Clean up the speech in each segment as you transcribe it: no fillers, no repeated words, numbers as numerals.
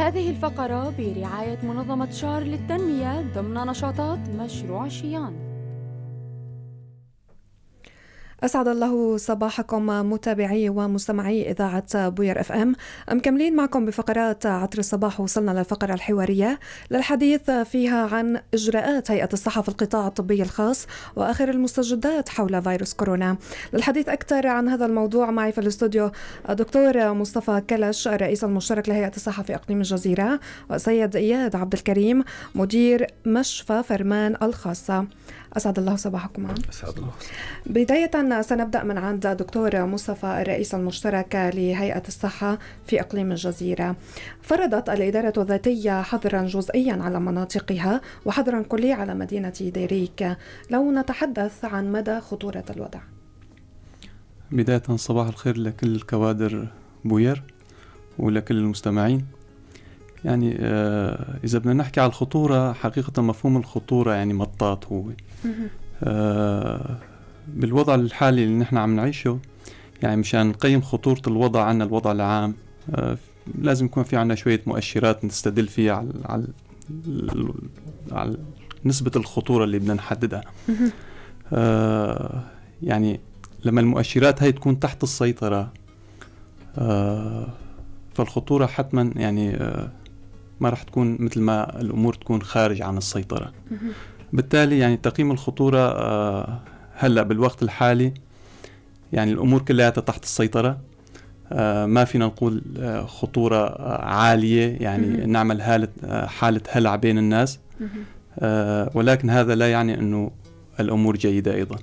هذه الفقرة برعاية منظمة شار للتنمية ضمن نشاطات مشروع شيان. أسعد الله صباحكم متابعي ومستمعي إذاعة بوير اف ام. مكملين معكم بفقرات عطر الصباح. وصلنا للفقرة الحوارية للحديث فيها عن إجراءات هيئة الصحة في القطاع الطبي الخاص وآخر المستجدات حول فيروس كورونا. للحديث أكثر عن هذا الموضوع معي في الاستوديو دكتور مصطفى كلش الرئيس المشترك لهيئة الصحة في إقليم الجزيرة، وسيد إياد عبد الكريم مدير مشفى فرمان الخاصة. أسعد الله صباحكم. أسعد الله. بداية سنبدأ من عند دكتور مصطفى الرئيس المشترك لهيئة الصحة في إقليم الجزيرة. فرضت الإدارة الذاتية حظرا جزئيا على مناطقها وحظرا كلي على مدينة ديريك. لو نتحدث عن مدى خطورة الوضع. بداية صباح الخير لكل كوادر بوير ولكل المستمعين. يعني إذا بدنا نحكي على الخطورة، حقيقة مفهوم الخطورة يعني مطاط هو بالوضع الحالي اللي نحن عم نعيشه. يعني مشان نقيم خطورة الوضع عنا الوضع العام لازم يكون في عنا شوية مؤشرات نستدل فيها على نسبة الخطورة اللي بدنا نحددها. يعني لما المؤشرات هاي تكون تحت السيطرة فالخطورة حتما يعني ما رح تكون مثل ما الأمور تكون خارج عن السيطرة. بالتالي يعني تقييم الخطورة هلأ بالوقت الحالي يعني الأمور كلها تحت السيطرة. ما فينا نقول خطورة عالية يعني نعمل حالة هلع بين الناس، ولكن هذا لا يعني أنه الأمور جيدة أيضا.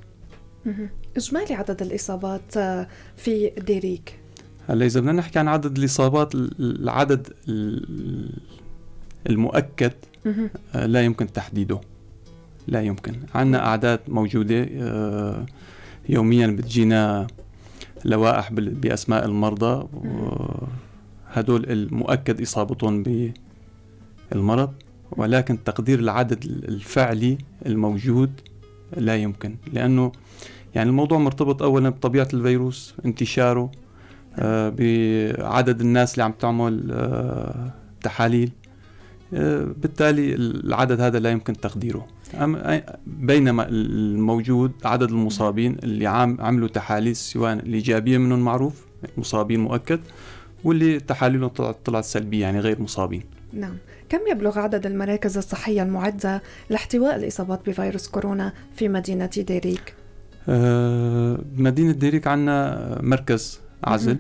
إجمالي عدد الإصابات في ديريك؟ هلا إذا بدنا نحكي عن عدد الإصابات، العدد المؤكد لا يمكن تحديده، لا يمكن. عنا أعداد موجودة يوميا بتجينا لوائح بأسماء المرضى، هدول المؤكد إصابتهم بالمرض، ولكن تقدير العدد الفعلي الموجود لا يمكن، لأنه يعني الموضوع مرتبط أولا بطبيعة الفيروس، انتشاره، بعدد الناس اللي عم تعمل تحاليل. بالتالي العدد هذا لا يمكن تقديره. بينما الموجود عدد المصابين اللي عملوا تحاليل، سواء الإيجابية منهم معروف مصابين مؤكد، واللي تحاليلهم طلعت سلبية يعني غير مصابين. نعم. كم يبلغ عدد المراكز الصحية المعدة لاحتواء الإصابات بفيروس كورونا في مدينة ديريك؟ مدينة ديريك عنا مركز عزل،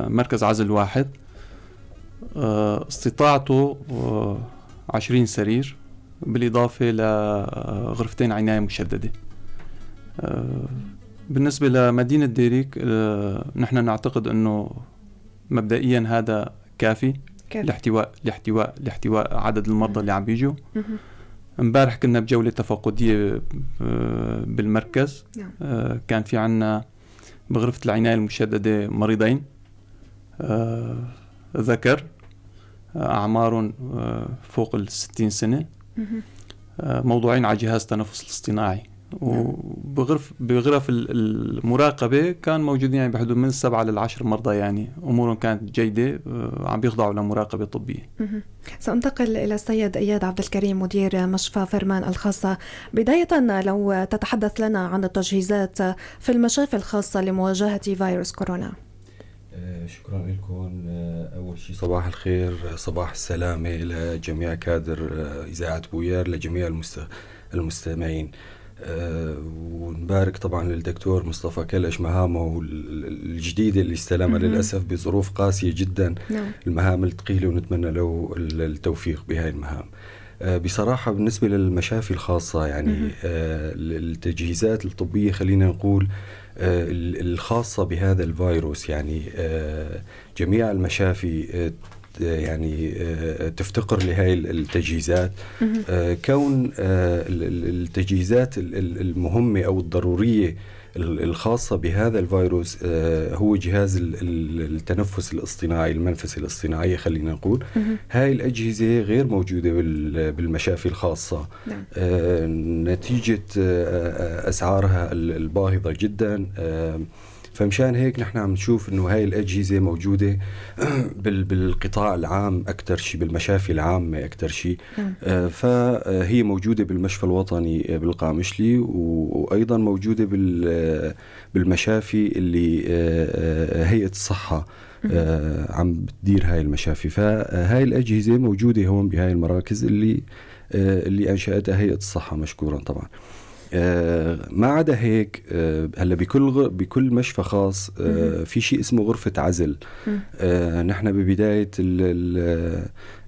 مركز عزل واحد، استطاعته 20 سرير بالإضافة لغرفتين عناية مشددة. بالنسبة لمدينة ديريك نحن نعتقد أنه مبدئيا هذا كافي لاحتواء عدد المرضى اللي عم بيجوا. امبارح كنا بجولة تفقدية بالمركز، كان في عنا بغرفة العناية المشددة مريضين ذكر أعمارهم فوق 60 سنة، موضوعين على جهاز تنفس الاصطناعي. وبغرف المراقبة كان موجودين يعني بحدود من 7 ل10 مرضى، يعني أمورهم كانت جيدة، عم بيخضعوا لمراقبة طبية. سأنتقل إلى السيد إياد عبد الكريم مدير مشفى فرمان الخاصة. بداية لو تتحدث لنا عن التجهيزات في المشافي الخاصة لمواجهة فيروس كورونا. شكرا لكم. أول شيء صباح الخير، صباح السلامة إلى جميع كادر إذاعة بوير، لجميع المستمعين. ونبارك طبعا للدكتور مصطفى كلش مهامه الجديدة اللي استلمها للأسف بظروف قاسية جدا. المهام الثقيلة ونتمنى له التوفيق بهاي المهام. بصراحة بالنسبة للمشافي الخاصة يعني التجهيزات الطبية خلينا نقول الخاصة بهذا الفيروس، يعني جميع المشافي يعني تفتقر لهاي التجهيزات. كون التجهيزات المهمة أو الضرورية الخاصة بهذا الفيروس هو جهاز التنفس الاصطناعي، المنفس الاصطناعي خلينا نقول. هاي الأجهزة غير موجودة بالمشافي الخاصة نتيجة أسعارها الباهظة جدا. فمشان هيك نحن عم نشوف إنه هاي الأجهزة موجودة بالقطاع العام أكتر شيء، بالمشافي العامة أكتر شيء. فهي موجودة بالمشفى الوطني بالقامشلي، وأيضا موجودة بالمشافي اللي هيئة الصحة عم بتدير هاي المشافي. فهاي الأجهزة موجودة هون بهاي المراكز اللي أنشأتها هيئة الصحة مشكورا طبعا. ما عدا هيك هلا بكل مشفى خاص في شيء اسمه غرفة عزل. نحن ببداية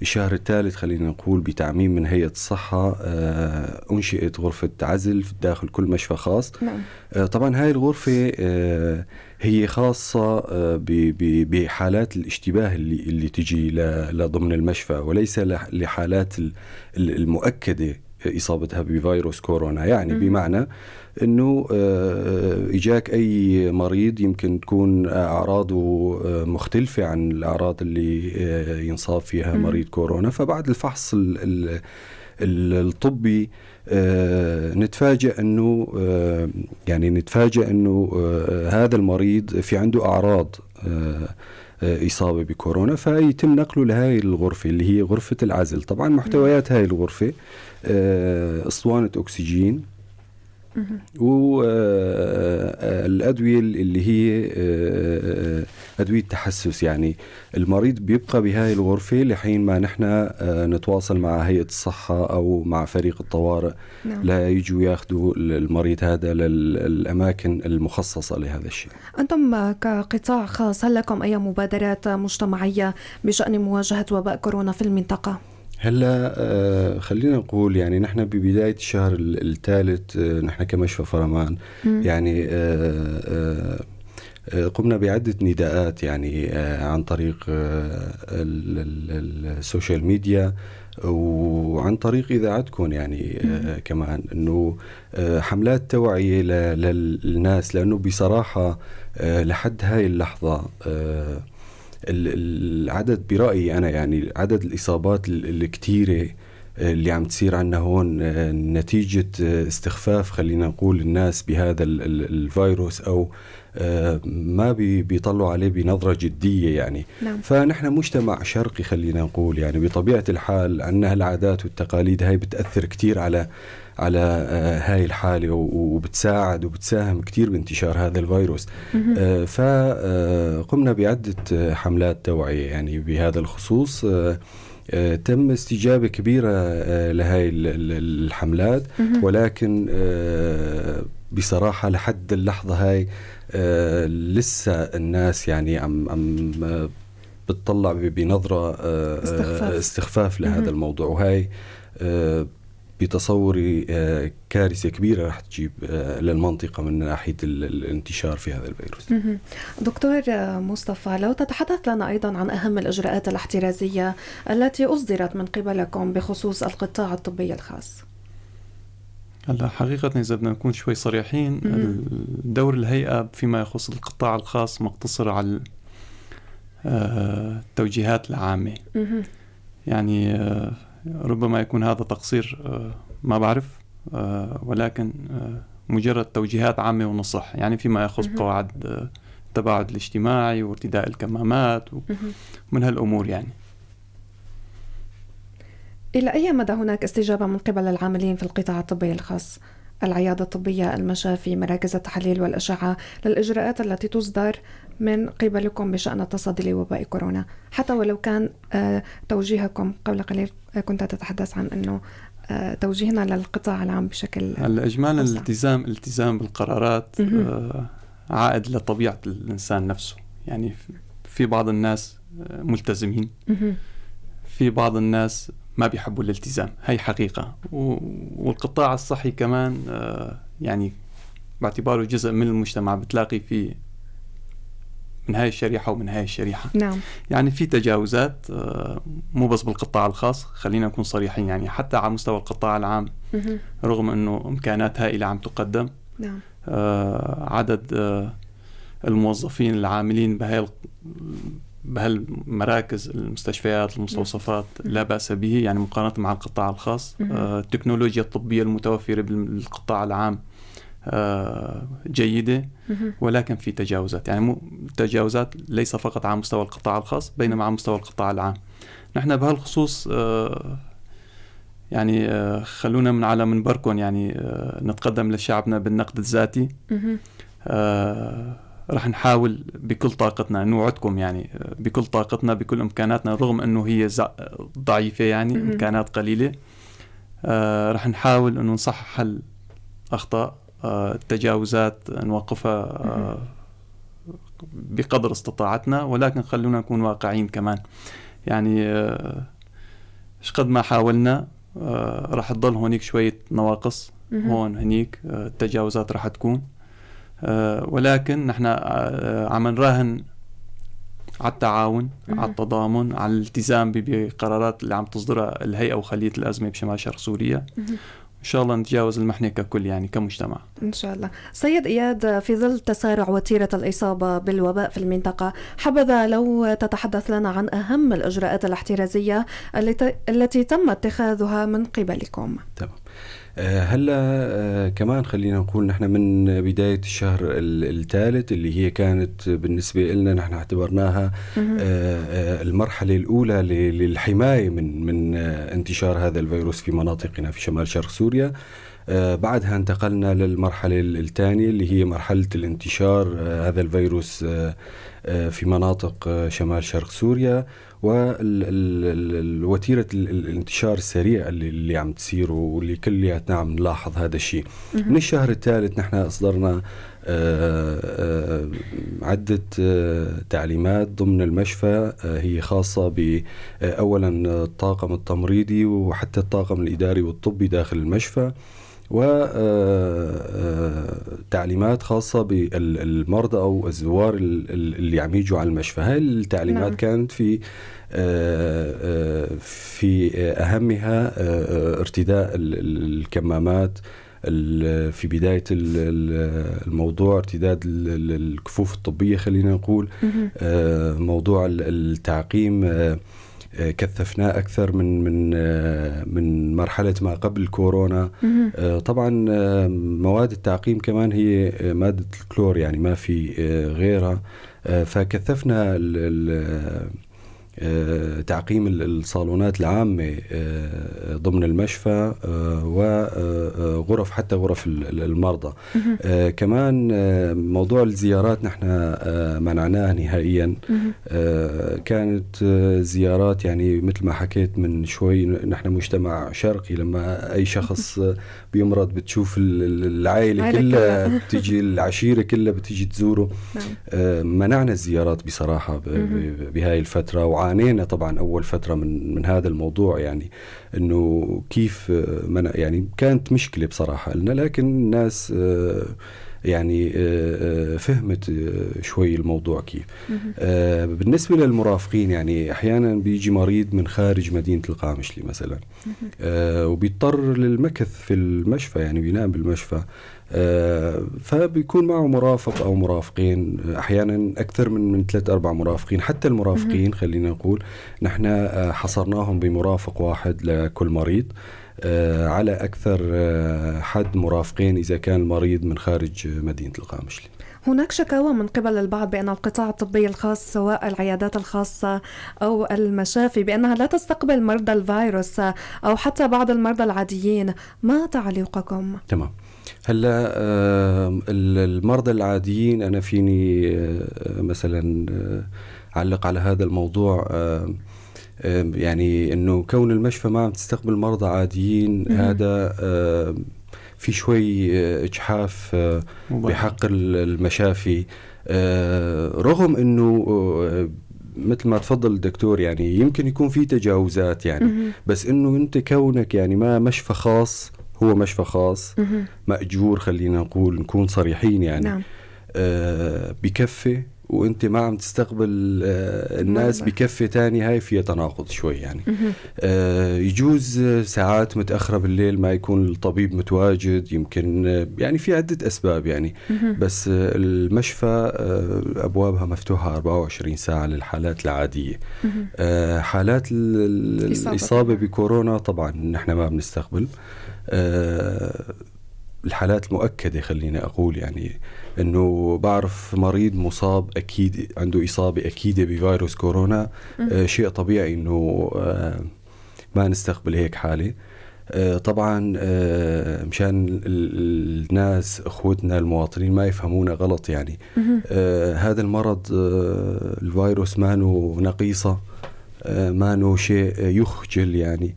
الشهر الثالث خلينا نقول بتعميم من هيئة الصحة أنشئت غرفة عزل داخل كل مشفى خاص. طبعا هاي الغرفة هي خاصة بحالات الاشتباه اللي تجي لضمن المشفى، وليس لحالات المؤكدة إصابتها بفيروس كورونا. يعني بمعنى أنه إجاك أي مريض يمكن تكون أعراضه مختلفة عن الأعراض اللي ينصاب فيها مريض كورونا، فبعد الفحص الطبي نتفاجأ أنه هذا المريض في عنده أعراض إصابة بكورونا، فيتم نقله لهاي الغرفة اللي هي غرفة العزل. طبعا محتويات هاي الغرفة أسطوانة أكسجين والأدوية اللي هي أدوية تحسس. يعني المريض بيبقى بهاي الغرفة لحين ما نحن نتواصل مع هيئة الصحة أو مع فريق الطوارئ لا يجوا ياخدوا المريض هذا للأماكن المخصصة لهذا الشيء. أنتم كقطاع خاص هل لكم أي مبادرات مجتمعية بشأن مواجهة وباء كورونا في المنطقة؟ هلا خلينا نقول يعني نحن ببداية الشهر الثالث نحن كمشفى فرمان يعني قمنا بعدة نداءات يعني عن طريق السوشيال ميديا وعن طريق إذاعتكم يعني كمان إنه حملات توعية للناس، لأنه بصراحة لحد هاي اللحظة العدد برأيي أنا يعني عدد الإصابات الكتيرة اللي عم تصير عنا هون نتيجة استخفاف خلينا نقول الناس بهذا الفيروس أو ما بيطلعوا عليه بنظرة جدية يعني. نعم. فنحن مجتمع شرقي خلينا نقول يعني بطبيعة الحال عنا العادات والتقاليد هاي بتأثر كتير على هاي الحالة وبتساعد وبتساهم كتير بانتشار هذا الفيروس. فقمنا بعدة حملات توعية يعني بهذا الخصوص. تم استجابة كبيرة لهاي الحملات، ولكن بصراحة لحد اللحظة هاي لسه الناس يعني عم بتطلع بنظرة استخفاف لهذا الموضوع، وهاي بتصوري كارثة كبيرة رح تجيب للمنطقة من ناحية الانتشار في هذا الفيروس. دكتور مصطفى، لو تتحدث لنا أيضا عن أهم الإجراءات الاحترازية التي أصدرت من قبلكم بخصوص القطاع الطبي الخاص. هلا حقيقة إذا بدنا نكون شوي صريحين، دور الهيئة فيما يخص القطاع الخاص مقتصر على التوجيهات العامة. يعني ربما يكون هذا تقصير ما بعرف، ولكن مجرد توجيهات عامة ونصح يعني فيما يخص قواعد التباعد الاجتماعي وارتداء الكمامات ومن هالأمور يعني. إلى أي مدى هناك استجابة من قبل العاملين في القطاع الطبي الخاص، العيادة الطبية، المشافي، مراكز التحاليل والأشعة، للإجراءات التي تصدر من قبلكم بشأن التصدي لوباء كورونا، حتى ولو كان توجيهكم قبل قليل كنت تتحدث عن أنه توجيهنا للقطاع العام بشكل الإجمال الالتزام بالقرارات عائد لطبيعة الإنسان نفسه. يعني في بعض الناس ملتزمين، في بعض الناس ما بيحبوا الالتزام، هاي حقيقة. والقطاع الصحي كمان يعني باعتباره جزء من المجتمع بتلاقي فيه من هاي الشريحة ومن هاي الشريحة. نعم. يعني في تجاوزات مو بس بالقطاع الخاص، خلينا نكون صريحين، يعني حتى على مستوى القطاع العام رغم أنه إمكانات هائلة عم تقدم. نعم. عدد الموظفين العاملين بهالمراكز، المستشفيات، المستوصفات لا بأس به يعني مقارنة مع القطاع الخاص. التكنولوجيا الطبية المتوفرة بالقطاع العام جيدة، ولكن في تجاوزات، يعني تجاوزات ليس فقط على مستوى القطاع الخاص بينما على مستوى القطاع العام. نحن بهالخصوص يعني خلونا من على منبركم يعني نتقدم لشعبنا بالنقد الذاتي. رح نحاول بكل طاقتنا، نوعدكم يعني بكل طاقتنا بكل إمكاناتنا، رغم أنه هي ضعيفة يعني إمكانات قليلة. رح نحاول أنه نصحح الأخطاء، التجاوزات نوقفها بقدر استطاعتنا، ولكن خلونا نكون واقعين كمان. يعني قد ما حاولنا رح تضل هونيك شوية نواقص، هون هنيك التجاوزات رح تكون، ولكن نحن عم نراهن على التعاون، على التضامن، على الالتزام بقرارات اللي عم تصدرها الهيئة وخلية الأزمة بشمال شرق سوريا. إن شاء الله نتجاوز المحنة ككل يعني كمجتمع إن شاء الله. سيد إياد، في ظل تسارع وتيرة الإصابة بالوباء في المنطقة، حبذا لو تتحدث لنا عن أهم الإجراءات الاحترازية التي تم اتخاذها من قبلكم. تمام. هلا كمان خلينا نقول نحن من بداية الشهر الثالث اللي هي كانت بالنسبة لنا نحن اعتبرناها المرحلة الأولى للحماية من انتشار هذا الفيروس في مناطقنا في شمال شرق سوريا. بعدها انتقلنا للمرحلة الثانية اللي هي مرحلة الانتشار هذا الفيروس في مناطق شمال شرق سوريا، ووتيرة الانتشار السريع اللي عم تصير واللي كلياتنا عم نلاحظ هذا الشيء. من الشهر الثالث نحن أصدرنا عدة تعليمات ضمن المشفى، هي خاصة بأولا الطاقم التمريضي وحتى الطاقم الإداري والطبي داخل المشفى، وتعليمات خاصة بالمرضى أو الزوار اللي عم يجوا على المشفى. هاي التعليمات كانت في أهمها ارتداء الكمامات في بداية الموضوع، ارتداد الكفوف الطبية خلينا نقول. موضوع التعقيم كثفناه أكثر من مرحلة ما قبل كورونا. طبعا مواد التعقيم كمان هي مادة الكلور، يعني ما في غيرها، فكثفنا تعقيم الصالونات العامة ضمن المشفى وغرف حتى غرف المرضى. كمان موضوع الزيارات نحن منعناه نهائيا. كانت زيارات يعني مثل ما حكيت من شوي، نحن مجتمع شرقي، لما أي شخص بيمرض بتشوف العائلة كلها بتيجي، العشيرة كلها بتيجي تزوره. منعنا الزيارات بصراحة بهاي الفترة، وعانينا طبعا أول فترة من هذا الموضوع، يعني إنه كيف يعني كانت مشكلة بصراحة لنا، لكن الناس يعني فهمت شوي الموضوع كيف. بالنسبة للمرافقين، يعني أحيانا بيجي مريض من خارج مدينة القامشلي مثلا، وبيضطر للمكث في المشفى، يعني بينام بالمشفى، فبيكون معه مرافق أو مرافقين، أحيانا أكثر من 3-4 مرافقين. حتى المرافقين خلينا نقول نحن حصرناهم بمرافق واحد لكل مريض، على أكثر حد مرافقين إذا كان المريض من خارج مدينة القامشلي. هناك شكاوى من قبل البعض بأن القطاع الطبي الخاص سواء العيادات الخاصة أو المشافي بأنها لا تستقبل مرضى الفيروس أو حتى بعض المرضى العاديين. ما تعليقكم؟ تمام. هلا المرضى العاديين أنا فيني مثلا علق على هذا الموضوع، يعني إنه كون المشفى ما عم تستقبل مرضى عاديين هذا في شوي إجحاف بحق المشافي، رغم إنه مثل ما تفضل الدكتور يعني يمكن يكون في تجاوزات يعني، بس إنه أنت كونك يعني ما مشفى خاص، هو مشفى خاص مأجور خلينا نكون صريحين يعني. نعم. بكفة وانت ما عم تستقبل الناس بكفة تاني، هاي فيها تناقض شوي يعني. يجوز ساعات متأخرة بالليل ما يكون الطبيب متواجد، يمكن يعني في عدة أسباب يعني. بس المشفى أبوابها مفتوحة 24 ساعة للحالات العادية. حالات الإصابة بكورونا طبعا نحن ما بنستقبل. الحالات المؤكدة، خليني أقول يعني أنه بعرف مريض مصاب أكيد عنده إصابة أكيدة بفيروس كورونا، شيء طبيعي أنه ما نستقبل هيك حالة. طبعا مشان الناس أخوتنا المواطنين ما يفهمونا غلط يعني هذا المرض الفيروس مانو نقيصة، مانو شيء يخجل يعني،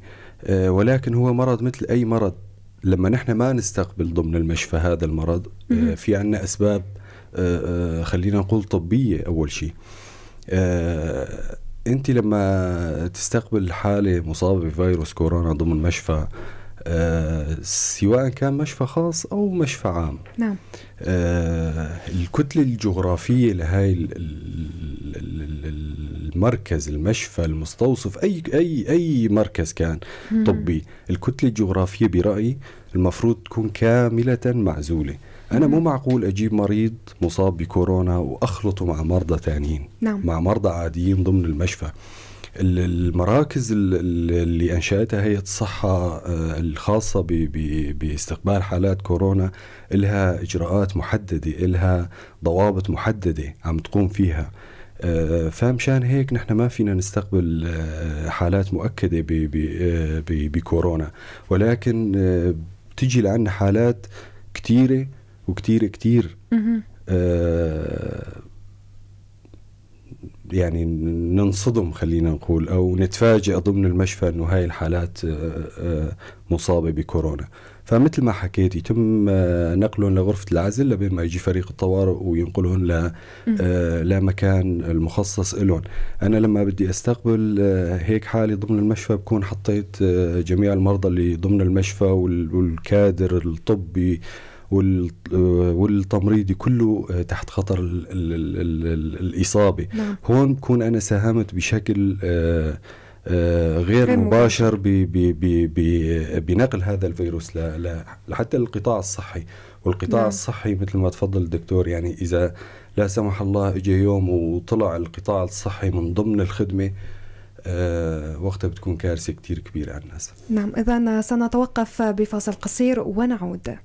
ولكن هو مرض مثل أي مرض. لما نحن ما نستقبل ضمن المشفى هذا المرض في عنا أسباب خلينا نقول طبية. أول شيء أنت لما تستقبل حالة مصابة بفيروس كورونا ضمن مشفى سواء كان مشفى خاص أو مشفى عام، نعم. الكتلة الجغرافية لهاي المركز، المشفى، المستوصف، أي مركز كان طبي، الكتلة الجغرافية برأيي المفروض تكون كاملة معزولة. أنا مو معقول أجيب مريض مصاب بكورونا وأخلطه مع مرضى تانيين، نعم. مع مرضى عاديين ضمن المشفى. المراكز اللي أنشأتها هيئة الصحة الخاصة باستقبال حالات كورونا لها إجراءات محددة، لها ضوابط محددة عم تقوم فيها. فمشان هيك نحن ما فينا نستقبل حالات مؤكدة بكورونا، ولكن بتجي لعنا حالات كتيرة وكتير يعني ننصدم خلينا نقول أو نتفاجئ ضمن المشفى أنه هاي الحالات مصابة بكورونا. فمثل ما حكيت يتم نقلهم لغرفة العزل لبين ما يجي فريق الطوارئ وينقلهم لمكان المخصص لهم. أنا لما بدي أستقبل هيك حالي ضمن المشفى بكون حطيت جميع المرضى اللي ضمن المشفى والكادر الطبي والتمريضي كله تحت خطر الإصابة. نعم. هون بكون أنا ساهمت بشكل غير مباشر بنقل هذا الفيروس لحتى القطاع الصحي. والقطاع نعم. الصحي مثل ما تفضل الدكتور، يعني إذا لا سمح الله اجى يوم وطلع القطاع الصحي من ضمن الخدمة وقتها بتكون كارثة كتير كبيرة على الناس. نعم. إذن سنتوقف بفاصل قصير ونعود.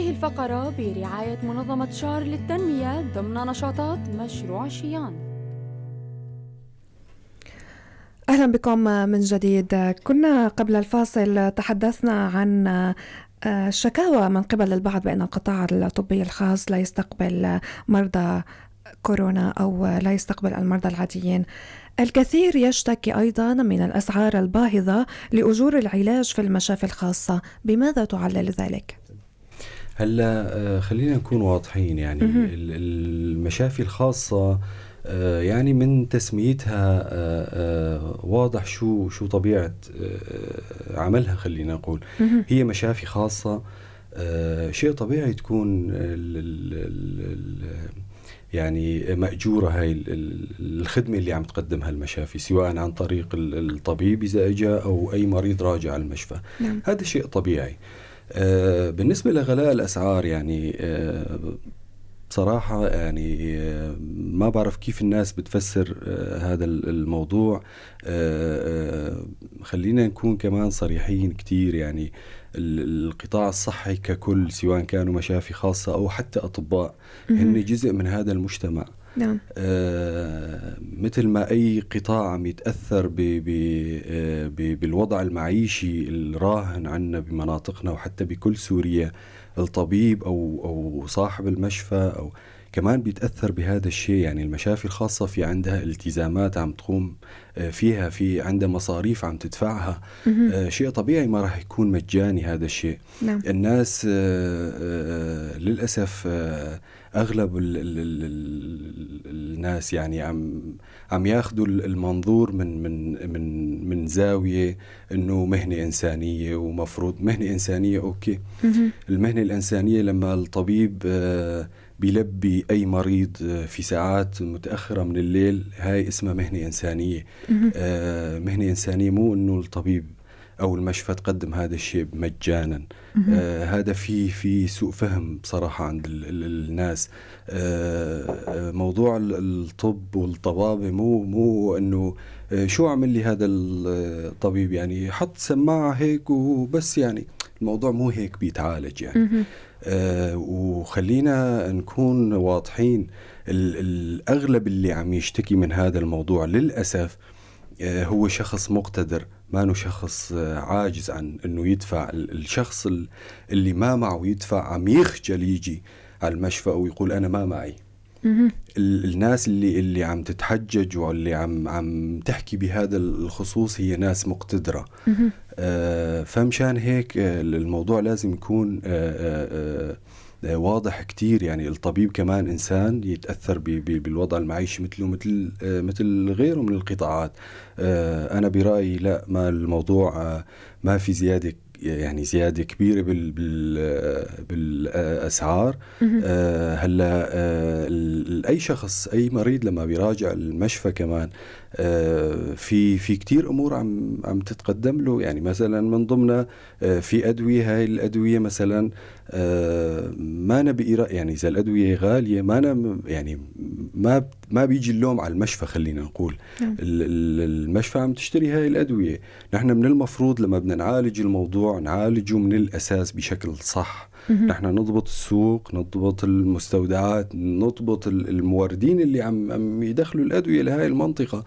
هذه الفقرة برعاية منظمة شار للتنمية ضمن نشاطات مشروع شيان. أهلا بكم من جديد. كنا قبل الفاصل تحدثنا عن شكاوى من قبل البعض بأن القطاع الطبي الخاص لا يستقبل مرضى كورونا أو لا يستقبل المرضى العاديين. الكثير يشتكي أيضا من الأسعار الباهظة لأجور العلاج في المشافي الخاصة. بماذا تعلل ذلك؟ هلا خلينا نكون واضحين، يعني المشافي الخاصة يعني من تسميتها واضح شو طبيعة عملها. خلينا نقول هي مشافي خاصة، شيء طبيعي تكون يعني مأجورة هاي الخدمة اللي عم تقدمها المشافي، سواء عن طريق الطبيب إذا اجى أو أي مريض راجع على المشفى. هذا شيء طبيعي. بالنسبة لغلاء الأسعار، يعني بصراحة يعني ما بعرف كيف الناس بتفسر هذا الموضوع. خلينا نكون كمان صريحين كتير، يعني القطاع الصحي ككل، سواء كانوا مشافي خاصة أو حتى أطباء، هن جزء من هذا المجتمع. نعم. مثل ما أي قطاع عم يتأثر بالوضع المعيشي الراهن عنا بمناطقنا وحتى بكل سوريا، الطبيب أو صاحب المشفى أو كمان بيتأثر بهذا الشيء. يعني المشافي الخاصة في عندها التزامات عم تقوم فيها، في عندها مصاريف عم تدفعها. شيء طبيعي ما راح يكون مجاني هذا الشيء. نعم. الناس للأسف أغلب الناس يعني عم ياخذوا المنظور من زاوية إنه مهنة إنسانية، ومفروض مهنة إنسانية. أوكي، المهنة الإنسانية لما الطبيب بيلبي أي مريض في ساعات متأخرة من الليل، هاي اسمها مهنة إنسانية. مهنة إنسانية، مو إنه الطبيب أو المشفى تقدم هذا الشيء مجانا. هذا في سوء فهم بصراحة عند الناس. موضوع الطب والطبابة مو إنه شو عمل لي هذا الطبيب، يعني حط سماعة هيك وبس، يعني الموضوع مو هيك بيتعالج يعني. وخلينا نكون واضحين، الأغلب اللي عم يشتكي من هذا الموضوع للأسف هو شخص مقتدر، ما انه شخص عاجز عن انه يدفع. الشخص اللي ما معه يدفع عم يخجل يجي على المشفى ويقول انا ما معي. الناس اللي عم تتحجج واللي عم تحكي بهذا الخصوص هي ناس مقتدرة. فمشان هيك الموضوع لازم يكون واضح كتير. يعني الطبيب كمان إنسان يتأثر بالوضع المعيشي مثله مثل غيره من القطاعات. أنا برأيي لا، ما الموضوع ما في زيادة، يعني زيادة كبيرة بالأسعار. هلا أي شخص، أي مريض لما بيراجع المشفى كمان في كتير أمور عم تتقدم له. يعني مثلا من ضمنها في أدوية، هاي الأدوية مثلا ما نبي يعني إذا الأدوية غالية يعني ما بيجي اللوم على المشفى. خلينا نقول المشفى عم تشتري هاي الأدوية. نحن من المفروض لما بدنا نعالج الموضوع نعالجه من الأساس بشكل صح. نحن نضبط السوق، نضبط المستودعات، نضبط الموردين اللي عم يدخلوا الأدوية لهاي المنطقة،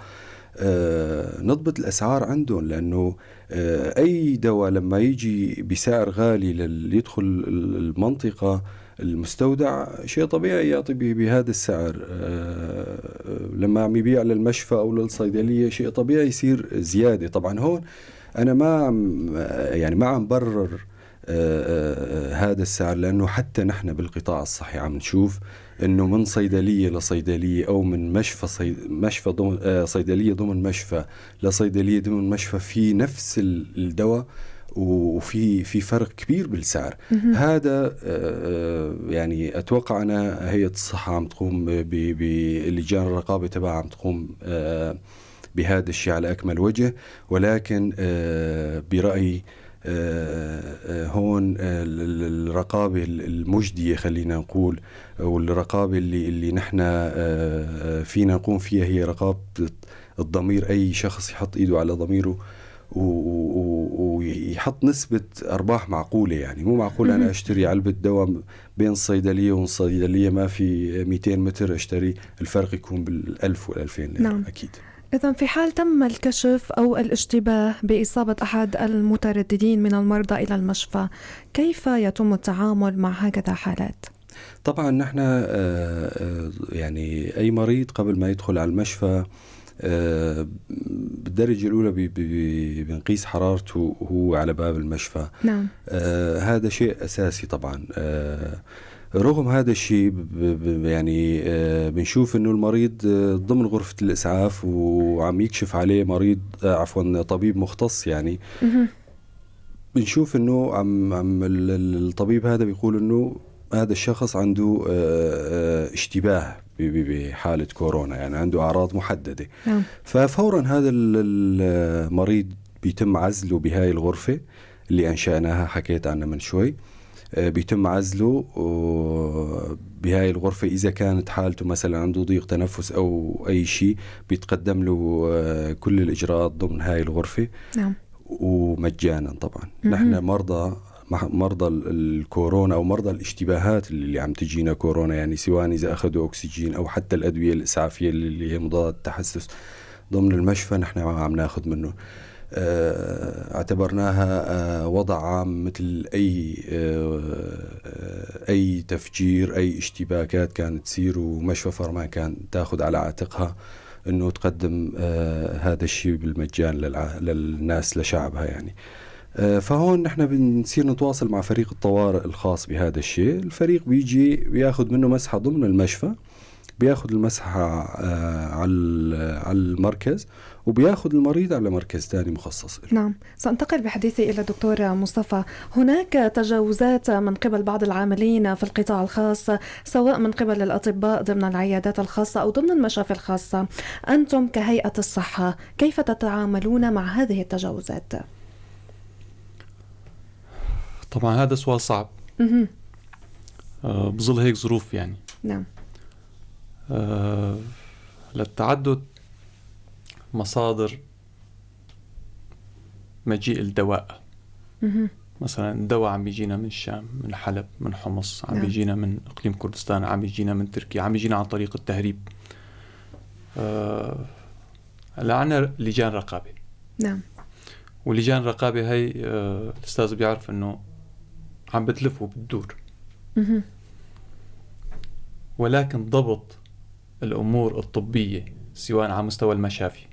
نضبط الأسعار عندهم. لأنه أي دواء لما يجي بسعر غالي يدخل المنطقة، المستودع شيء طبيعي يعطي بهذا السعر. لما عم يبيع للمشفى أو للصيدلية شيء طبيعي يصير زيادة. طبعا هون أنا ما عم برر هذا السعر، لأنه حتى نحن بالقطاع الصحي عم نشوف إنه من صيدلية لصيدلية أو من مشفى ضمن صيدلية ضمن مشفى لصيدلية ضمن مشفى في نفس الدواء، وفي فرق كبير بالسعر. هذا يعني أتوقع أنا هيئة الصحة عم تقوم بلجان الرقابة تبعها عم تقوم بهذا الشيء على أكمل وجه. ولكن برأيي هون الرقابة المجدية خلينا نقول، والرقابة اللي نحن فينا نقوم فيها هي رقابة الضمير. أي شخص يحط إيده على ضميره ويحط نسبة أرباح معقولة. يعني مو معقول أنا أشتري علبة دواء بين الصيدلية والصيدلية ما في 200 متر أشتري، الفرق يكون بال1000 وال2000 ليرة. نعم. أكيد. إذن في حال تم الكشف أو الاشتباه بإصابة أحد المترددين من المرضى إلى المشفى، كيف يتم التعامل مع هكذا حالات؟ طبعا نحن يعني أي مريض قبل ما يدخل على المشفى بالدرجة الأولى بنقيس حرارته وهو على باب المشفى. نعم. هذا شيء أساسي طبعا. رغم هذا الشيء يعني بنشوف إنه المريض ضمن غرفة الإسعاف وعم يكشف عليه مريض عفوا طبيب مختص، يعني بنشوف إنه عم الطبيب هذا بيقول إنه هذا الشخص عنده اشتباه بحالة كورونا، يعني عنده أعراض محددة. نعم. ففورا هذا المريض بيتم عزله بهاي الغرفة اللي أنشأناها حكيت عنها من شوي. بيتم عزله بهاي الغرفة. إذا كانت حالته مثلا عنده ضيق تنفس أو أي شيء بيتقدم له كل الإجراءات ضمن هاي الغرفة. نعم. ومجانا طبعا. نحن مرضى الكورونا أو مرضى الاشتباهات اللي عم تجينا كورونا، يعني سواء إذا أخذوا أكسجين أو حتى الأدوية الإسعافية اللي هي مضاد التحسس ضمن المشفى، نحن عم ناخذ منه. اعتبرناها وضع عام مثل أي تفجير، أي اشتباكات كانت تصير، ومشفى فرمان كان تأخذ على عاتقها أنه تقدم هذا الشيء بالمجان للناس لشعبها يعني. فهون نحن بنصير نتواصل مع فريق الطوارئ الخاص بهذا الشيء. الفريق بيجي بياخذ منه مسحة ضمن المشفى، بياخذ المسحة على المركز، وبياخذ المريض على مركز تاني مخصص. نعم. سأنتقل بحديثي إلى دكتور مصطفى. هناك تجاوزات من قبل بعض العاملين في القطاع الخاص، سواء من قبل الأطباء ضمن العيادات الخاصة أو ضمن المشافي الخاصة. أنتم كهيئة الصحة كيف تتعاملون مع هذه التجاوزات؟ طبعا هذا سؤال صعب بظل هيك ظروف يعني. نعم. للتعدد مصادر مجيء الدواء. مثلا الدواء عم بيجينا من الشام، من حلب، من حمص، عم بيجينا من إقليم كردستان، عم بيجينا من تركيا، عم بيجينا عن طريق التهريب. لعنا لجان رقابة. نعم. ولجان الرقابة هي الأستاذ بيعرف أنه عم بتلف وبتدور، ولكن ضبط الأمور الطبية سواء على مستوى المشافي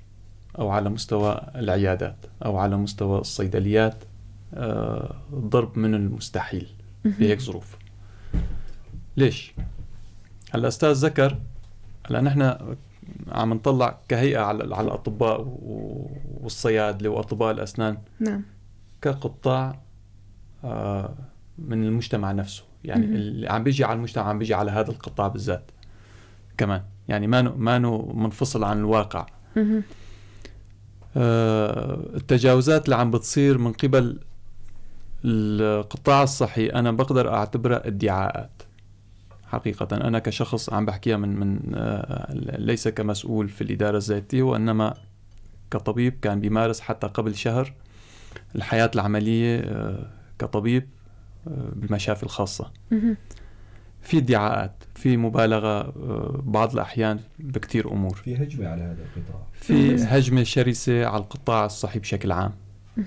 أو على مستوى العيادات أو على مستوى الصيدليات ضرب من المستحيل بهيك ظروف. ليش؟ هلا الأستاذ ذكر، هلا نحن عم نطلع كهيئة على الأطباء والصيادلة وأطباء الأسنان. نعم. كقطاع من المجتمع نفسه، يعني اللي عم بيجي على المجتمع عم بيجي على هذا القطاع بالذات كمان، يعني ما منفصل عن الواقع. التجاوزات اللي عم بتصير من قبل القطاع الصحي أنا بقدر أعتبرها ادعاءات. حقيقة أنا كشخص عم بحكيها من ليس كمسؤول في الإدارة الذاتية، وإنما كطبيب كان بيمارس حتى قبل شهر الحياة العملية كطبيب بالمشافي الخاصة. في ادعاءات، في مبالغة بعض الأحيان بكتير أمور، في هجمة على هذا القطاع، في هجمة شرسة على القطاع الصحي بشكل عام.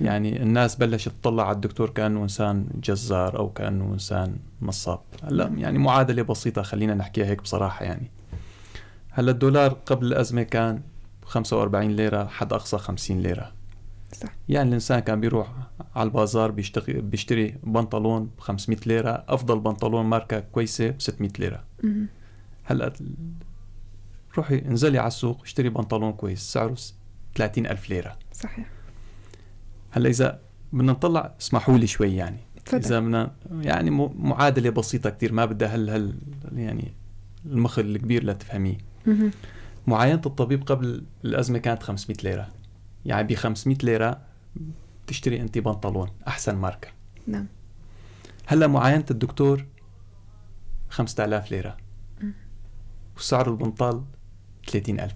يعني الناس بلشت تطلع على الدكتور كأنه إنسان جزار أو كأنه إنسان نصاب. هلا يعني معادلة بسيطة، خلينا نحكيها هيك بصراحة. يعني هلا الدولار قبل الأزمة كان 45 ليرة، حد أقصى 50 ليرة. صح. يعني الإنسان كان بيروح على البازار بيشتري بنطلون ب500 ليرة، أفضل بنطلون ماركة كويسة ب600 ليرة. هلا روحي انزلي على السوق اشتري بنطلون كويس سعره 30,000 ليرة. صحيح. هلا إذا بدنا نطلع، اسمحوا لي شوي يعني، فدأ. إذا بدنا يعني معادلة بسيطة كتير، ما بدها هل يعني المخل الكبير لا تفهميه. معاينة الطبيب قبل الأزمة كانت 500 ليرة، يعني ب500 ليرة تشتري أنت بنطلون أحسن ماركة. نعم. هلا معاينة الدكتور 5000 ليرة وسعر البنطال 30,000.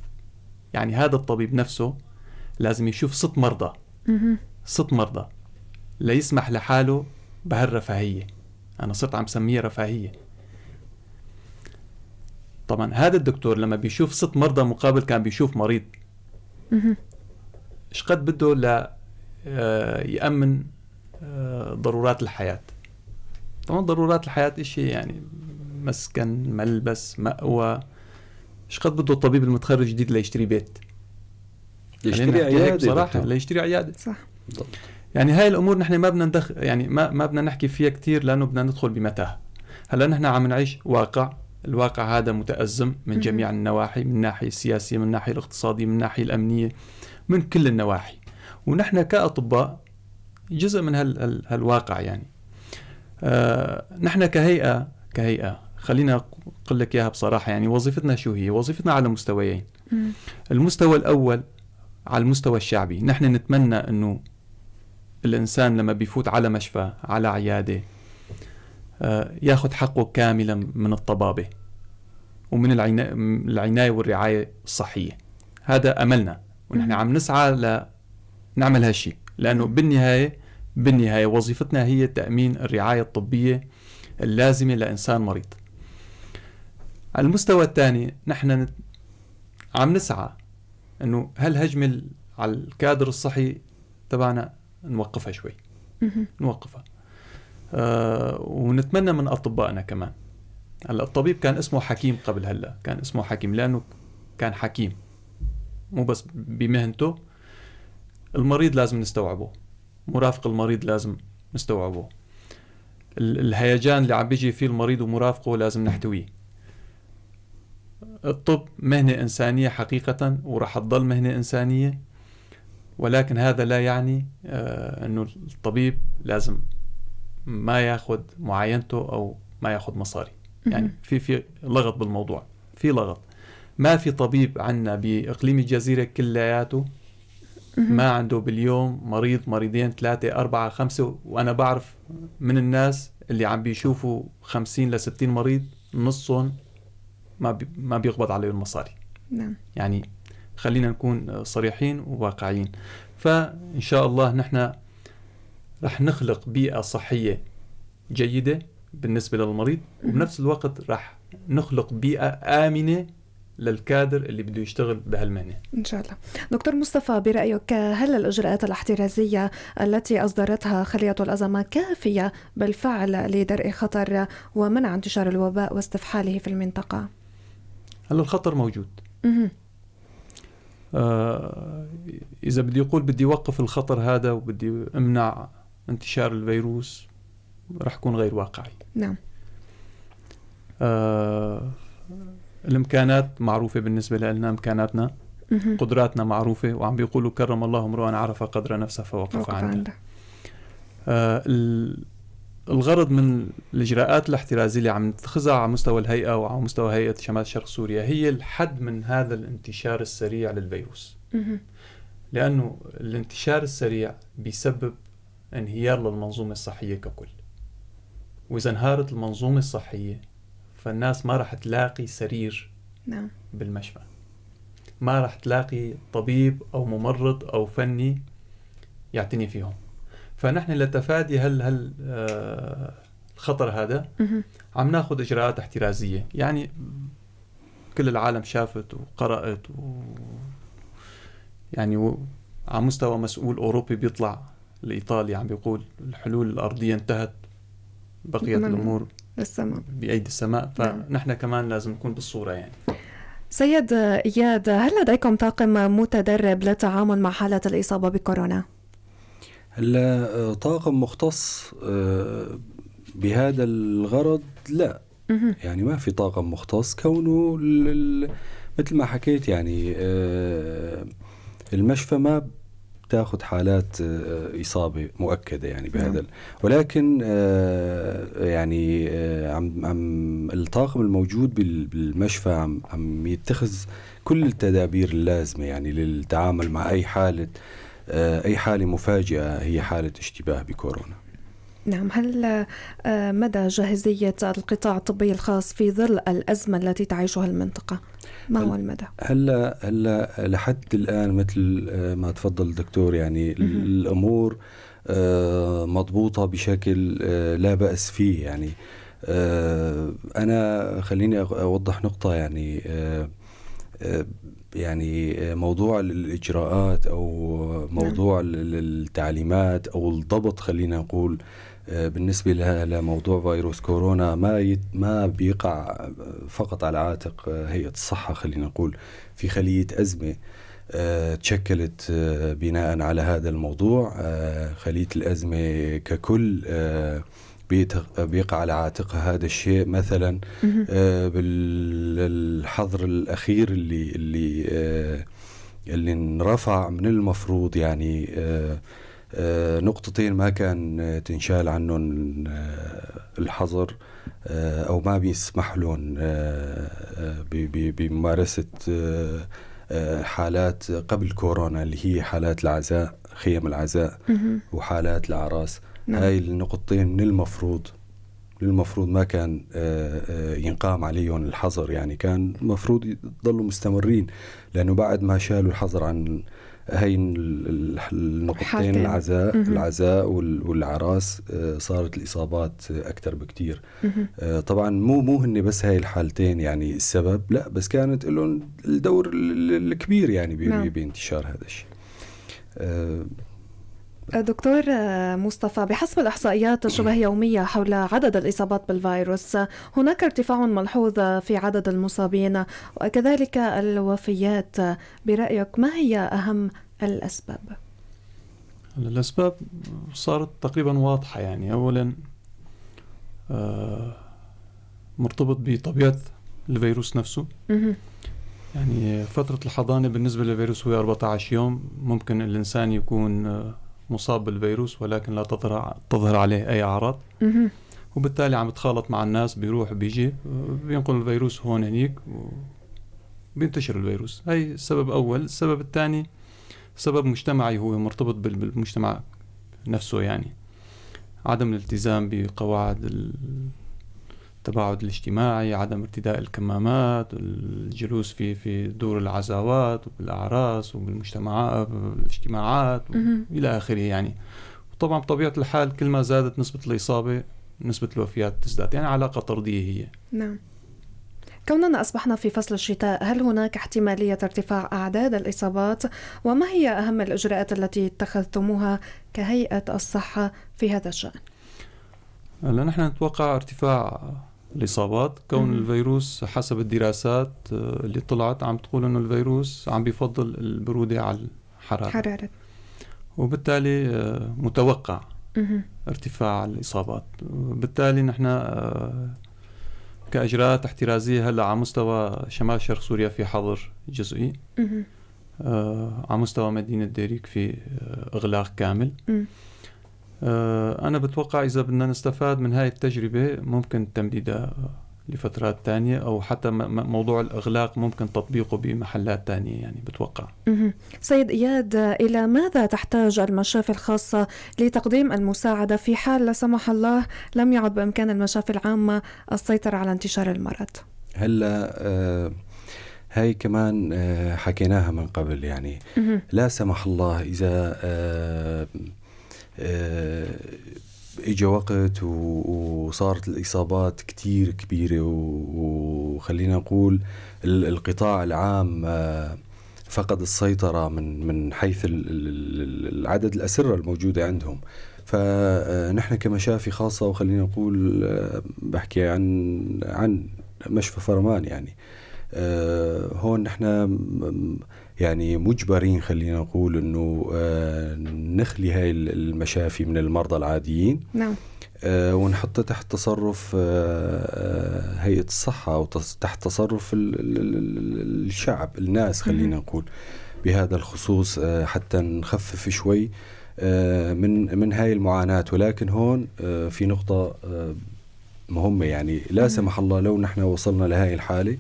يعني هذا الطبيب نفسه لازم يشوف 6 مرضى 6 مرضى لا يسمح لحاله بهالرفاهية. أنا صرت عم سميها رفاهية. طبعا هذا الدكتور لما بيشوف 6 مرضى مقابل كان بيشوف مريض، إيش قد بده لا يأمن ضرورات الحياة. طبعا ضرورات الحياة إشي يعني مسكن، ملبس، مأوى. إيش قد بده الطبيب المتخرج جديد ليشتري بيت، يشتري عيادة بصراحة، ليشتري عيادة. صح. يعني هاي الأمور نحن ما بدنا يعني ما بدنا نحكي فيها كتير لأنه بدنا ندخل بمتاهة. هلا نحن عم نعيش واقع، الواقع هذا متأزم من جميع النواحي، من الناحية السياسية، من الناحية الاقتصادية، من الناحية الأمنية، من كل النواحي. ونحن كأطباء جزء من هالواقع. يعني نحن كهيئة خلينا أقول لك إياها بصراحة. يعني وظيفتنا شو هي؟ وظيفتنا على مستويين. المستوى الأول على المستوى الشعبي، نحن نتمنى أنه الإنسان لما بيفوت على مشفى، على عيادة، ياخد حقه كاملا من الطبابة ومن العناية والرعاية الصحية. هذا أملنا، ونحن عم نسعى لنعمل هالشي، لأنه بالنهاية وظيفتنا هي تأمين الرعاية الطبية اللازمة لإنسان مريض. على المستوى الثاني نحن عم نسعى أنه هالهجمة على الكادر الصحي تبعنا نوقفها شوي، نوقفها. ونتمنى من أطبائنا كمان. هلا الطبيب كان اسمه حكيم قبل، هلا كان اسمه حكيم لأنه كان حكيم مو بس بمهنته. المريض لازم نستوعبه، مرافق المريض لازم نستوعبه، الهيجان اللي عم بيجي فيه المريض ومرافقه لازم نحتويه. الطب مهنة إنسانية حقيقة، ورح تضل مهنة إنسانية، ولكن هذا لا يعني أنه الطبيب لازم ما ياخد معاينته أو ما ياخد مصاري. يعني في لغط بالموضوع، في لغط. ما في طبيب عنا بإقليم الجزيرة كلياته ما عنده باليوم مريض، مريضين، 3 4 5. وأنا بعرف من الناس اللي عم بيشوفوا 50 ل 60 مريض نصهم ما بيقبض عليه المصاري. نعم. يعني خلينا نكون صريحين وواقعيين. فإن شاء الله نحن رح نخلق بيئة صحية جيدة بالنسبة للمريض، وبنفس الوقت رح نخلق بيئة آمنة للكادر اللي بده يشتغل بهالمهنة إن شاء الله. دكتور مصطفى، برأيك هل الإجراءات الاحترازية التي أصدرتها خلية الأزمة كافية بالفعل لدرء خطر ومنع انتشار الوباء واستفحاله في المنطقة؟ هل الخطر موجود؟ إذا بدي أقول بدي أوقف الخطر هذا وبدي أمنع انتشار الفيروس رح يكون غير واقعي. نعم. الإمكانات معروفة بالنسبة لنا، إمكاناتنا، قدراتنا معروفة، وعم بيقولوا كرم الله امرؤا عرف قدر نفسه فوقف عنده. الغرض من الإجراءات الاحترازية اللي عم نتخذها على مستوى الهيئة وعلى مستوى هيئة شمال شرق سوريا هي الحد من هذا الانتشار السريع للفيروس. لأنه الانتشار السريع بيسبب انهيار للمنظومة الصحية ككل، وإذا انهارت المنظومة الصحية فالناس ما رح تلاقي سرير نعم. بالمشفى، ما رح تلاقي طبيب أو ممرض أو فني يعتني فيهم. فنحن لتفادي الخطر هذا عم ناخد إجراءات احترازية. يعني كل العالم شافت وقرأت يعني على مستوى مسؤول أوروبي بيطلع لإيطاليا عم بيقول الحلول الأرضية انتهت، بقيت الأمور بأيدي السماء. فنحن كمان لازم نكون بالصورة. يعني سيد إياد، هل لديكم طاقم متدرب للتعامل مع حالة الإصابة بكورونا؟ هلا طاقم مختص بهذا الغرض لا. يعني ما في طاقم مختص، كونه مثل ما حكيت يعني المشفى ما تاخذ حالات إصابة مؤكدة يعني بهذا. ولكن يعني عم الطاقم الموجود بالمشفى عم يتخذ كل التدابير اللازمة يعني للتعامل مع أي حالة مفاجئة هي حالة اشتباه بكورونا. نعم. هل مدى جاهزية القطاع الطبي الخاص في ظل الأزمة التي تعيشها المنطقة؟ ما هو المدى؟ هلا لحد الآن مثل ما تفضل الدكتور يعني الأمور مضبوطة بشكل لا بأس فيه. يعني أنا خليني أوضح نقطة. يعني موضوع الإجراءات أو موضوع التعليمات أو الضبط خلينا نقول بالنسبة لموضوع فيروس كورونا ما بيقع فقط على عاتق هيئة الصحة. خلينا نقول في خلية أزمة تشكلت بناء على هذا الموضوع. خلية الأزمة ككل بيقع على عاتقها هذا الشيء. مثلا بالحظر الأخير اللي انرفع من المفروض يعني نقطتين ما كان تنشال عنهم الحظر أو ما بيسمح لهم بممارسة حالات قبل كورونا اللي هي حالات العزاء، خيم العزاء وحالات الأعراس. هاي النقطتين من المفروض ما كان ينقام عليهم الحظر. يعني كان المفروض يضلوا مستمرين، لأنه بعد ما شالوا الحظر عن هاي النقطتين العزاء والعراس صارت الإصابات أكثر بكتير. طبعا مو هن بس هاي الحالتين يعني السبب، لا بس كانت لهم الدور الكبير يعني بانتشار هذا الشيء. دكتور مصطفى، بحسب الإحصائيات شبه يومية حول عدد الإصابات بالفيروس، هناك ارتفاع ملحوظ في عدد المصابين وكذلك الوفيات. برأيك ما هي أهم الأسباب؟ الأسباب صارت تقريبا واضحة. يعني أولا مرتبط بطبيعة الفيروس نفسه. يعني فترة الحضانة بالنسبة للفيروس هو 14 يوم. ممكن الإنسان يكون مصاب بالفيروس ولكن لا تظهر عليه أي أعراض، وبالتالي عم يتخالط مع الناس، بيروح بيجي بينقل الفيروس هون هنيك وبينتشر الفيروس. هاي السبب أول. السبب الثاني سبب مجتمعي، هو مرتبط بالمجتمع نفسه. يعني عدم الالتزام بقواعد التباعد الاجتماعي، عدم ارتداء الكمامات، الجلوس في دور العزاوات وبالأعراس وبالمجتمعات الاجتماعات إلى آخره. يعني وطبعا بطبيعة الحال كل ما زادت نسبة الإصابة نسبة الوفيات تزداد. يعني علاقة طردية هي. نعم. كوننا أصبحنا في فصل الشتاء، هل هناك احتمالية ارتفاع أعداد الإصابات؟ وما هي أهم الإجراءات التي اتخذتموها كهيئة الصحة في هذا الشأن؟ نحن نتوقع ارتفاع الإصابات. كون الفيروس حسب الدراسات اللي طلعت عم تقول أنه الفيروس عم بيفضل البرودة على الحرارة. وبالتالي متوقع ارتفاع الإصابات. بالتالي نحن كإجراءات احترازية هلا على مستوى شمال شرق سوريا في حظر جزئي، على مستوى مدينة ديريك في إغلاق كامل. أنا بتوقع إذا بدنا نستفاد من هاي التجربة ممكن تمديدها لفترات تانية، أو حتى موضوع الإغلاق ممكن تطبيقه بمحلات تانية. يعني بتوقع. سيد إياد، إلى ماذا تحتاج المشافي الخاصة لتقديم المساعدة في حال لا سمح الله لم يعد بإمكان المشافي العامة السيطرة على انتشار المرض؟ هلا هاي كمان حكيناها من قبل. يعني لا سمح الله إذا إجا وقت وصارت الإصابات كتير كبيرة، وخلينا نقول القطاع العام فقد السيطرة من حيث العدد الأسرة الموجودة عندهم. فنحن كمشافي خاصة، وخلينا نقول بحكي عن مشفى فرمان، يعني هون نحن يعني مجبرين خلينا نقول انه نخلي هاي المشافي من المرضى العاديين. نعم. ونحطها تحت تصرف هيئة الصحة أو تحت تصرف الشعب، الناس خلينا نقول بهذا الخصوص، حتى نخفف شوي من هاي المعاناة. ولكن هون في نقطة مهمة. يعني لا سمح الله لو نحن وصلنا لهاي الحالة،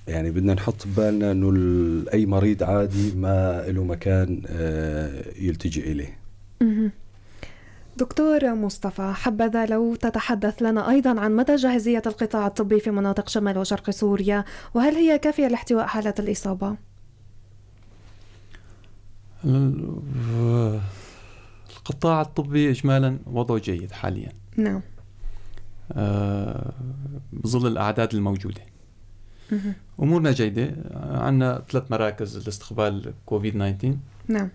يعني بدنا نحط بالنا أنه أي مريض عادي ما له مكان يلتجئ إليه. دكتور مصطفى، حبذا لو تتحدث لنا أيضا عن مدى جاهزية القطاع الطبي في مناطق شمال وشرق سوريا، وهل هي كافية لاحتواء حالة الإصابة؟ القطاع الطبي إجمالا وضعه جيد حاليا. نعم. بظل الأعداد الموجودة أمورنا جيدة. عندنا 3 مراكز لاستقبال كوفيد-19. نعم.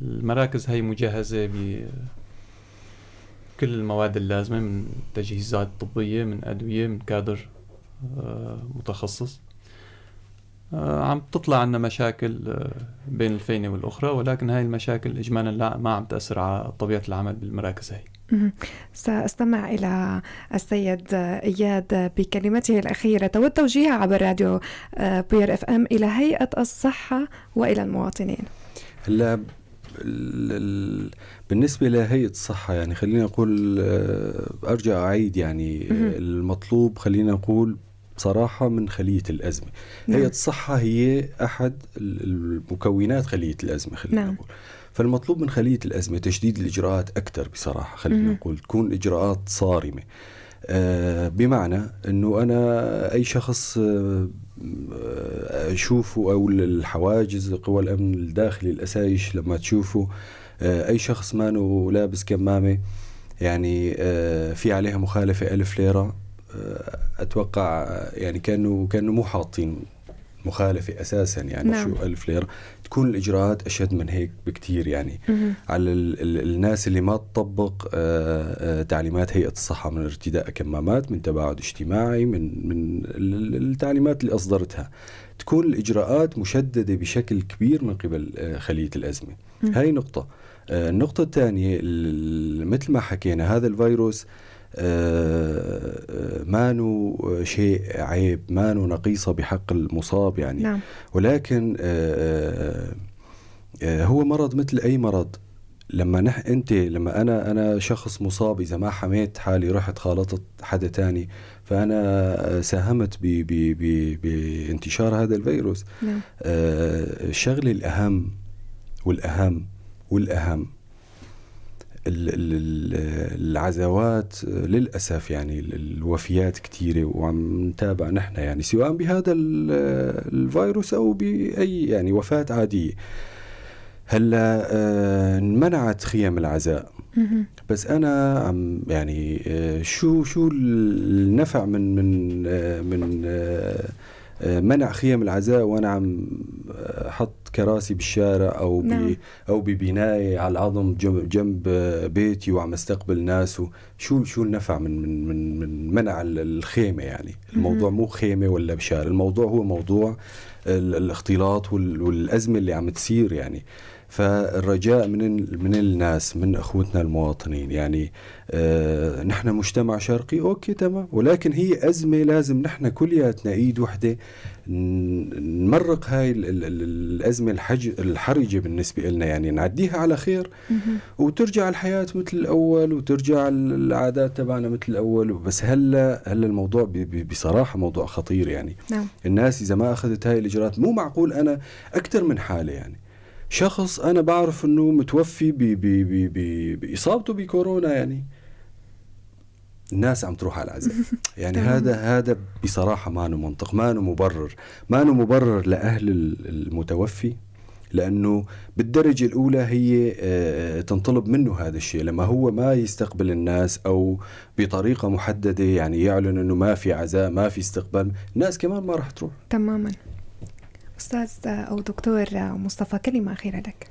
المراكز هي مجهزة بكل المواد اللازمة، من تجهيزات طبية، من أدوية، من كادر متخصص. عم تطلع عنا مشاكل بين الفينة والأخرى، ولكن هاي المشاكل إجمالا لا ما عم تأثر على طبيعة العمل بالمراكز هاي. سأستمع إلى السيد إياد بكلمته الأخيرة تود توجيهها عبر راديو بوير FM إلى هيئة الصحة وإلى المواطنين. هلا بالنسبة لهيئة الصحة يعني خلينا نقول أرجع أعيد يعني المطلوب خلينا نقول بصراحة من خلية الأزمة. هيئة الصحة هي أحد المكونات خلية الأزمة خلينا نقول. فالمطلوب من خلية الأزمة تشديد الإجراءات أكثر بصراحة خلينا نقول، تكون إجراءات صارمة. بمعنى أنه أنا أي شخص أشوفه أو الحواجز قوى الأمن الداخلي الأسايش لما تشوفه أي شخص مانو لابس كمامة يعني في عليها مخالفة 1000 ليرة، أتوقع يعني كانوا مو حاطين مخالفة أساسا يعني. نعم. شو 1000 ليرة تكون الإجراءات أشد من هيك بكتير يعني على الناس اللي ما تطبق تعليمات هيئة الصحة من ارتداء كمامات، من تباعد اجتماعي، من التعليمات اللي أصدرتها، تكون الإجراءات مشددة بشكل كبير من قبل خلية الأزمة. هاي نقطة. النقطة الثانية مثل ما حكينا هذا الفيروس مانو شيء عيب، مانو نقيصة بحق المصاب يعني. نعم. ولكن هو مرض مثل أي مرض. لما أنا شخص مصاب، إذا ما حميت حالي رحت خالطت حدا تاني، فأنا ساهمت بانتشار هذا الفيروس. نعم. الشغل الأهم والأهم العزوات للأسف يعني الوفيات كتيرة، وعم نتابع نحن يعني سواء بهذا الفيروس أو بأي يعني وفاة عادية. هلا منعت خيم العزاء، بس أنا عم يعني شو النفع من منع خيم العزاء وأنا عم حط كراسي بالشارع أو ببناية على العظم جنب بيتي وعم استقبل ناس. شو النفع من منع الخيمة يعني؟ الموضوع مو خيمة ولا بشارع، الموضوع هو موضوع الاختلاط والأزمة اللي عم تصير يعني. فالرجاء من الناس، من أخوتنا المواطنين يعني نحن مجتمع شرقي أوكي تمام، ولكن هي أزمة لازم نحن كلياتنا إيد وحدة نمرق هاي الأزمة الحرجة بالنسبة لنا يعني، نعديها على خير وترجع الحياة مثل الأول وترجع العادات تبعنا مثل الأول. بس هلا الموضوع بصراحة موضوع خطير يعني. نعم. الناس إذا ما أخذت هاي الإجراءات، مو معقول أنا أكتر من حالة يعني شخص أنا بعرف أنه متوفي بإصابته بكورونا يعني، الناس عم تروح على العزاء يعني. هذا بصراحة ما منطق، ما مبرر لأهل المتوفي، لأنه بالدرجة الأولى هي تنطلب منه هذا الشيء لما هو ما يستقبل الناس أو بطريقة محددة يعني يعلن أنه ما في عزاء ما في استقبال، الناس كمان ما راح تروح تماما. أستاذ أو دكتور مصطفى، كلمة أخيرة لك.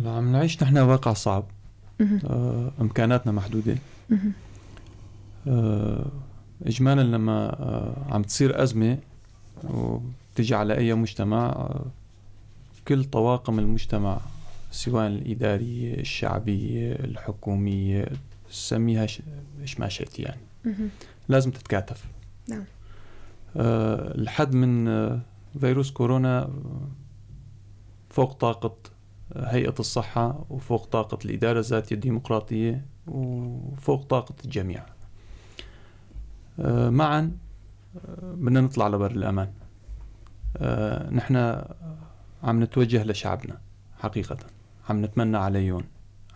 عم نعيش نحن واقع صعب، إمكاناتنا محدودة. إجمالا لما عم تصير أزمة وتجي على أي مجتمع، كل طواقم المجتمع سواء الإدارية الشعبية الحكومية سميها إيش ما شئت يعني لازم تتكاتف. نعم. الحد من فيروس كورونا فوق طاقة هيئة الصحة وفوق طاقة الإدارة الذاتية الديمقراطية وفوق طاقة الجميع. معا بدنا نطلع لبر الأمان. نحن عم نتوجه لشعبنا حقيقة، عم نتمنى عليهم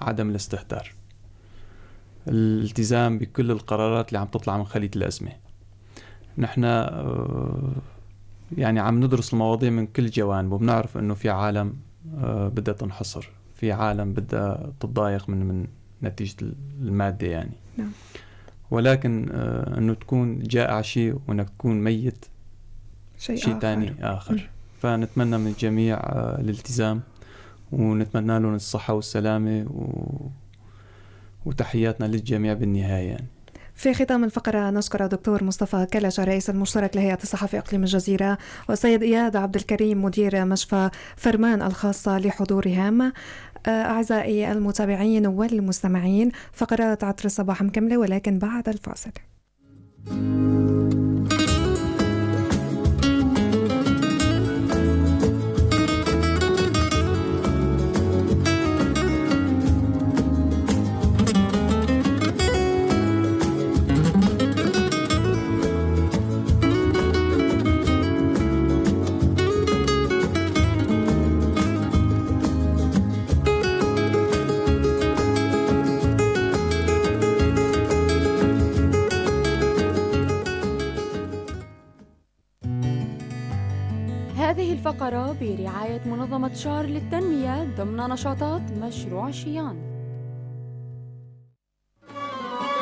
عدم الاستهتار، الالتزام بكل القرارات اللي عم تطلع من خلية الأزمة. نحن يعني عم ندرس المواضيع من كل جوانب، وبنعرف انه في عالم بدها تنحصر، في عالم بدها تتضايق من نتيجة المادة يعني. نعم. ولكن انه تكون جائع شيء وانك تكون ميت شيء تاني آخر. فنتمنى من الجميع الالتزام، ونتمنى لهم الصحة والسلامة، وتحياتنا للجميع بالنهاية يعني. في ختام الفقرة نشكر دكتور مصطفى كلشة رئيس المشترك لهيئة الصحة في إقليم الجزيرة، والسيد إياد عبد الكريم مدير مشفى فرمان الخاصة لحضورهم. أعزائي المتابعين والمستمعين، فقرات عطر الصباح مكملة ولكن بعد الفاصل. هذه الفقرة برعاية منظمة شار للتنمية ضمن نشاطات مشروع شيان.